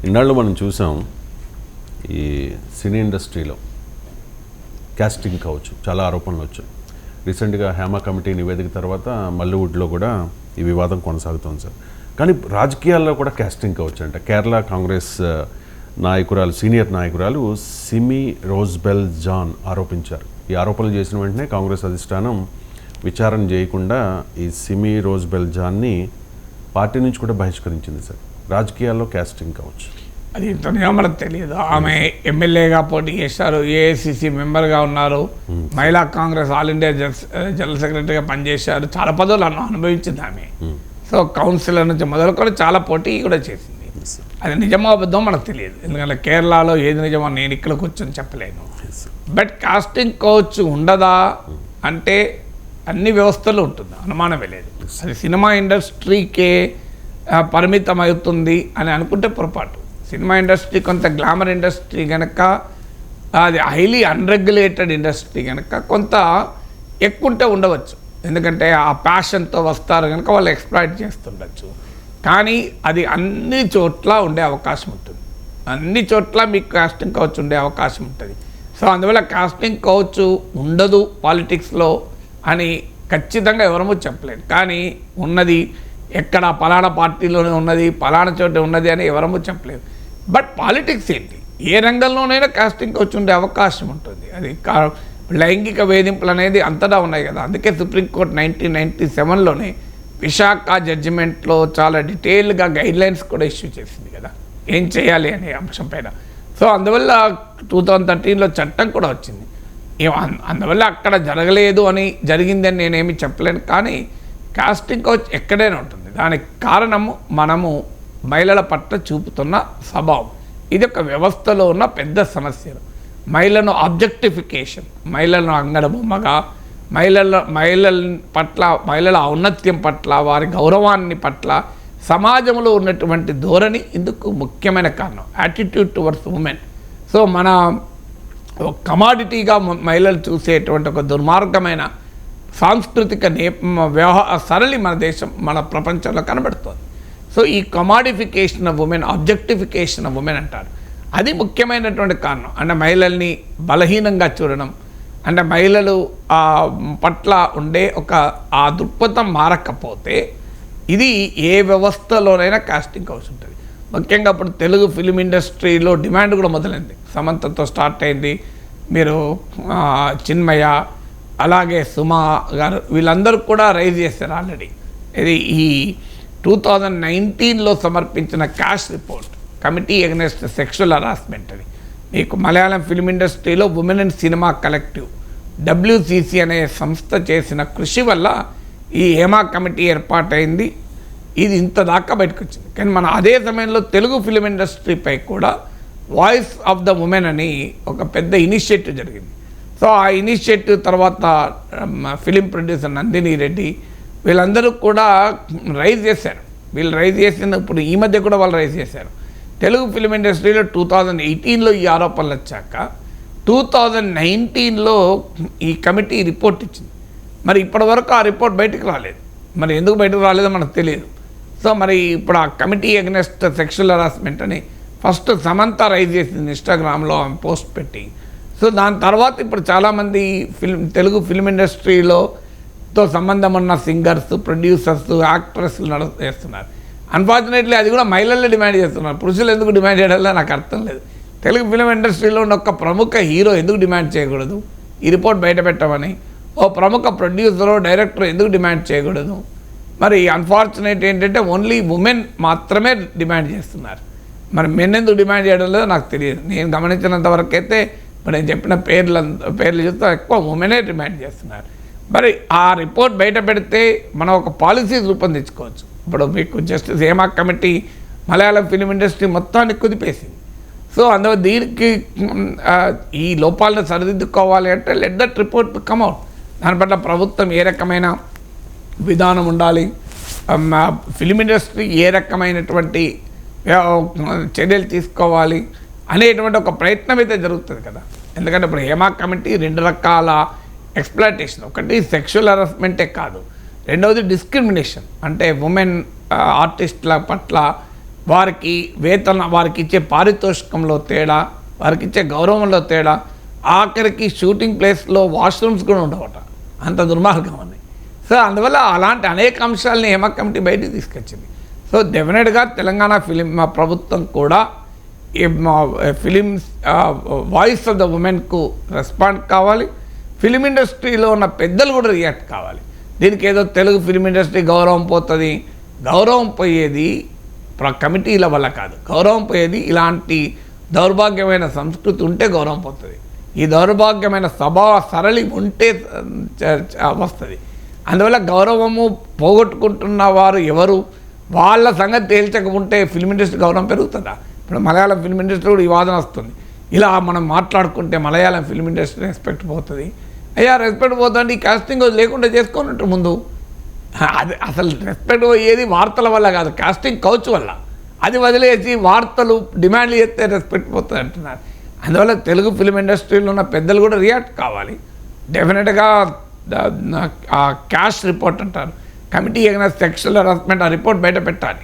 ఇన్నాళ్ళు మనం చూసాం ఈ సినీ ఇండస్ట్రీలో కాస్టింగ్ కావచ్చు చాలా ఆరోపణలు వచ్చాయి. రీసెంట్గా హేమా కమిటీ నివేదిక తర్వాత మల్లీవుడ్లో కూడా ఈ వివాదం కొనసాగుతుంది సార్. కానీ రాజకీయాల్లో కూడా కాస్టింగ్ కావచ్చు అంటే కేరళ కాంగ్రెస్ నాయకురాలు సీనియర్ నాయకురాలు సిమి రోజ్బెల్ జాన్ ఆరోపించారు. ఈ ఆరోపణలు చేసిన వెంటనే కాంగ్రెస్ అధిష్టానం విచారణ చేయకుండా ఈ సిమి రోజ్బెల్ జాన్ని పార్టీ నుంచి కూడా బహిష్కరించింది సార్. రాజకీయాల్లో కాస్టింగ్ కావచ్చు, అది ఇంతగా మనకు తెలియదు. ఆమె ఎమ్మెల్యేగా పోటీ చేశారు, ఏఐసిసి మెంబర్గా ఉన్నారు, మహిళా కాంగ్రెస్ ఆల్ ఇండియా జనరల్ సెక్రటరీగా పనిచేశారు, చాలా పదవులు అనుభవించింది ఆమె. సో కౌన్సిలర్ నుంచి మొదలుకొని చాలా పోటీ కూడా చేసింది. అది నిజమో అబద్ధం మనకు తెలియదు, ఎందుకంటే కేరళలో ఏది నిజమో నేను ఇక్కడ కూర్చొని చెప్పలేను. బట్ కాస్టింగ్ కోచ్ ఉండదా అంటే అన్ని వ్యవస్థలు ఉంటుంది, అనుమానమే లేదు. అది సినిమా ఇండస్ట్రీకే పరిమితం అవుతుంది అని అనుకుంటే పొరపాటు. సినిమా ఇండస్ట్రీ కొంత గ్లామర్ ఇండస్ట్రీ కనుక, అది హైలీ అన్రెగ్యులేటెడ్ ఇండస్ట్రీ కనుక కొంత ఎక్కువ ఉంటే ఉండవచ్చు, ఎందుకంటే ఆ ప్యాషన్తో వస్తారు కనుక వాళ్ళు ఎక్స్ప్లాయిట్ చేస్తుండొచ్చు. కానీ అది అన్ని చోట్ల ఉండే అవకాశం ఉంటుంది, అన్ని చోట్ల మీకు కాస్టింగ్ కౌచ్ ఉండే అవకాశం ఉంటుంది. సో అందువల్ల కాస్టింగ్ కౌచ్ ఉండదు పాలిటిక్స్లో అని ఖచ్చితంగా ఎవరమూ చెప్పలేదు. కానీ ఉన్నది ఎక్కడ పలానా పార్టీలోనే ఉన్నది, పలానా చోట ఉన్నది అని ఎవరమూ చెప్పలేదు. బట్ పాలిటిక్స్ ఏంటి, ఏ రంగంలోనైనా కాస్టింగ్ కౌచ్ ఉండే అవకాశం ఉంటుంది. అది లైంగిక వేధింపులు అనేది అంతటా ఉన్నాయి కదా. అందుకే సుప్రీంకోర్టు 1997లోనే విశాఖ జడ్జిమెంట్లో చాలా డీటెయిల్గా గైడ్లైన్స్ కూడా ఇష్యూ చేసింది కదా, ఏం చేయాలి అనే అంశం పైన. సో అందువల్ల 2013లో చట్టం కూడా వచ్చింది. అందువల్ల అక్కడ జరగలేదు అని జరిగిందని నేనేమి చెప్పలేను. కానీ కాస్టింగ్ కౌచ్ ఎక్కడైనా ఉంటుంది. దానికి కారణము మనము మహిళల పట్ల చూపుతున్న స్వభావం. ఇది ఒక వ్యవస్థలో ఉన్న పెద్ద సమస్య. మహిళను ఆబ్జెక్టిఫికేషన్, మహిళలను అంగడ బొమ్మగా, మహిళల పట్ల, మహిళల ఔన్నత్యం పట్ల, వారి గౌరవాన్ని పట్ల సమాజంలో ఉన్నటువంటి ధోరణి ఇందుకు ముఖ్యమైన కారణం. Attitude towards women. సో మన కమాడిటీగా మహిళలు చూసేటువంటి ఒక దుర్మార్గమైన సాంస్కృతిక సరళి మన దేశం, మన ప్రపంచంలో కనబడుతుంది. సో ఈ commodification of women, objectification of women అంటారు, అది ముఖ్యమైనటువంటి కారణం. అంటే మహిళల్ని బలహీనంగా చూడడం, అంటే మహిళలు పట్ల ఉండే ఒక ఆ దృక్పథం మారకపోతే ఇది ఏ వ్యవస్థలోనైనా కాస్టింగ్ కౌచ్ ఉంటుంది. ముఖ్యంగా ఇప్పుడు తెలుగు ఫిలిం ఇండస్ట్రీలో డిమాండ్ కూడా మొదలైంది. సమంతతో స్టార్ట్ అయింది, మీరు చిన్మయ, అలాగే సుమా గారు, వీళ్ళందరూ కూడా రైజ్ చేశారు ఆల్రెడీ. ఇది ఈ 2019లో సమర్పించిన cash report, committee against sexual harassment అని. మీకు మలయాళం ఫిలిం ఇండస్ట్రీలో women and cinema collective WCC అనే సంస్థ చేసిన కృషి వల్ల ఈ హేమా కమిటీ ఏర్పాటైంది. ఇది ఇంత దాకా బయటకు వచ్చింది. కానీ మన అదే సమయంలో తెలుగు ఫిలిం ఇండస్ట్రీపై కూడా వాయిస్ ఆఫ్ ద ఉమెన్ అని ఒక పెద్ద ఇనిషియేటివ్ జరిగింది. సో ఆ ఇనిషియేటివ్ తర్వాత ఫిలిం ప్రొడ్యూసర్ నందిని రెడ్డి వీళ్ళందరూ కూడా రైజ్ చేశారు. వీళ్ళు రైజ్ చేసినప్పుడు ఈ మధ్య కూడా వాళ్ళు రైజ్ చేశారు. తెలుగు ఫిలిం ఇండస్ట్రీలో 2018లో ఈ ఆరోపణలు వచ్చాక 2019లో ఈ కమిటీ రిపోర్ట్ ఇచ్చింది. మరి ఇప్పటివరకు ఆ రిపోర్ట్ బయటకు రాలేదు. మరి ఎందుకు బయటకు రాలేదో మనకు తెలియదు. సో మరి ఇప్పుడు ఆ కమిటీ అగెన్స్ట్ సెక్షువల్ హరాస్మెంట్ అని ఫస్ట్ సమంత రైజ్ చేసింది ఇన్స్టాగ్రామ్లో ఆమె పోస్ట్ పెట్టి. సో దాని తర్వాత ఇప్పుడు చాలామంది తెలుగు ఫిలిం ఇండస్ట్రీలో సంబంధం ఉన్న సింగర్స్, ప్రొడ్యూసర్స్, యాక్ట్రెస్లు చేస్తున్నారు. అన్ఫార్చునేట్లీ అది కూడా మహిళల్లో డిమాండ్ చేస్తున్నారు. పురుషులు ఎందుకు డిమాండ్ చేయడంలో నాకు అర్థం లేదు. తెలుగు ఫిలిం ఇండస్ట్రీలో ఉన్న ఒక ప్రముఖ హీరో ఎందుకు డిమాండ్ చేయకూడదు ఈ రిపోర్ట్ బయట పెట్టమని? ఓ ప్రముఖ ప్రొడ్యూసరో డైరెక్టర్ ఎందుకు డిమాండ్ చేయకూడదు? మరి అన్ఫార్చునేట్ ఏంటంటే ఓన్లీ ఉమెన్ మాత్రమే డిమాండ్ చేస్తున్నారు. మరి మెన్ ఎందుకు డిమాండ్ చేయడం లేదో నాకు తెలియదు. నేను గమనించినంత వరకు అయితే ఇప్పుడు నేను చెప్పిన పేర్లు చూస్తే ఎక్కువ ఉమెనే డిమాండ్ చేస్తున్నారు. మరి ఆ రిపోర్ట్ బయట పెడితే మనం ఒక పాలసీ రూపొందించుకోవచ్చు. ఇప్పుడు మీకు justice Hema committee Malayalam film industry మొత్తాన్ని కుదిపేసింది. సో అందువల్ల దీనికి ఈ లోపాలను సరిదిద్దుకోవాలి అంటే let that report come out. దాని పట్ల ప్రభుత్వం ఏ రకమైన విధానం ఉండాలి, ఫిలిం ఇండస్ట్రీ ఏ రకమైనటువంటి చర్యలు తీసుకోవాలి అనేటువంటి ఒక ప్రయత్నం అయితే జరుగుతుంది కదా. ఎందుకంటే ఇప్పుడు హేమా కమిటీ 2 రకాల ఎక్స్ప్లాయిటేషన్, ఒకటి సెక్షువల్ హరాస్మెంటే కాదు, రెండవది డిస్క్రిమినేషన్, అంటే ఉమెన్ ఆర్టిస్టుల పట్ల వారికి వేతన, వారికి ఇచ్చే పారితోషికంలో తేడా, వారికి ఇచ్చే గౌరవంలో తేడా, ఆఖరికి షూటింగ్ ప్లేస్లో వాష్రూమ్స్ కూడా ఉండవట, అంత దుర్మార్గం అని. సో అందువల్ల అలాంటి అనేక అంశాలని హేమ కమిటీ బయటికి తీసుకొచ్చింది. సో డెఫినెట్గా తెలంగాణ ఫిలిం ప్రభుత్వం కూడా ఫిలిమ్స్ వాయిస్ ఆఫ్ ద ఉమెన్కు రెస్పాండ్ కావాలి. ఫిలిం ఇండస్ట్రీలో ఉన్న పెద్దలు కూడా రియాక్ట్ కావాలి. దీనికి ఏదో తెలుగు ఫిలిం ఇండస్ట్రీ గౌరవం పోతుంది, గౌరవం పోయేది కమిటీల వల్ల కాదు, గౌరవం పోయేది ఇలాంటి దౌర్భాగ్యమైన సంస్కృతి ఉంటే గౌరవం పోతుంది. ఈ దౌర్భాగ్యమైన స్వభావ సరళి ఉంటే వస్తుంది. అందువల్ల గౌరవము పోగొట్టుకుంటున్న వారు ఎవరు, వాళ్ళ సంగతి తేల్చకుంటే ఫిల్మ్ ఇండస్ట్రీ గౌరవం పెరుగుతుందా? ఇప్పుడు మలయాళం ఫిల్మ్ ఇండస్ట్రీ కూడా ఈ వాదన వస్తుంది. ఇలా మనం మాట్లాడుకుంటే మలయాళం ఫిల్మ్ ఇండస్ట్రీ రెస్పెక్ట్ పోతుంది. అయ్యా రెస్పెక్ట్ పోతుంది, కాస్టింగ్ లేకుండా చేసుకున్నట్టు ముందు. అది అసలు రెస్పెక్ట్ పోయేది వార్తల వల్ల కాదు, కాస్టింగ్ కౌచ్ వల్ల. అది వదిలేసి వార్తలు డిమాండ్లు చేస్తే రెస్పెక్ట్ పోతుంది అంటున్నారు. అందువల్ల తెలుగు ఫిల్మ్ ఇండస్ట్రీలో ఉన్న పెద్దలు కూడా రియాక్ట్ కావాలి. డెఫినెట్గా క్యాష్ రిపోర్ట్ అంటారు, కమిటీ ఏదైనా సెక్షువల్ హరాస్మెంట్ ఆ రిపోర్ట్ బయట పెట్టాలి.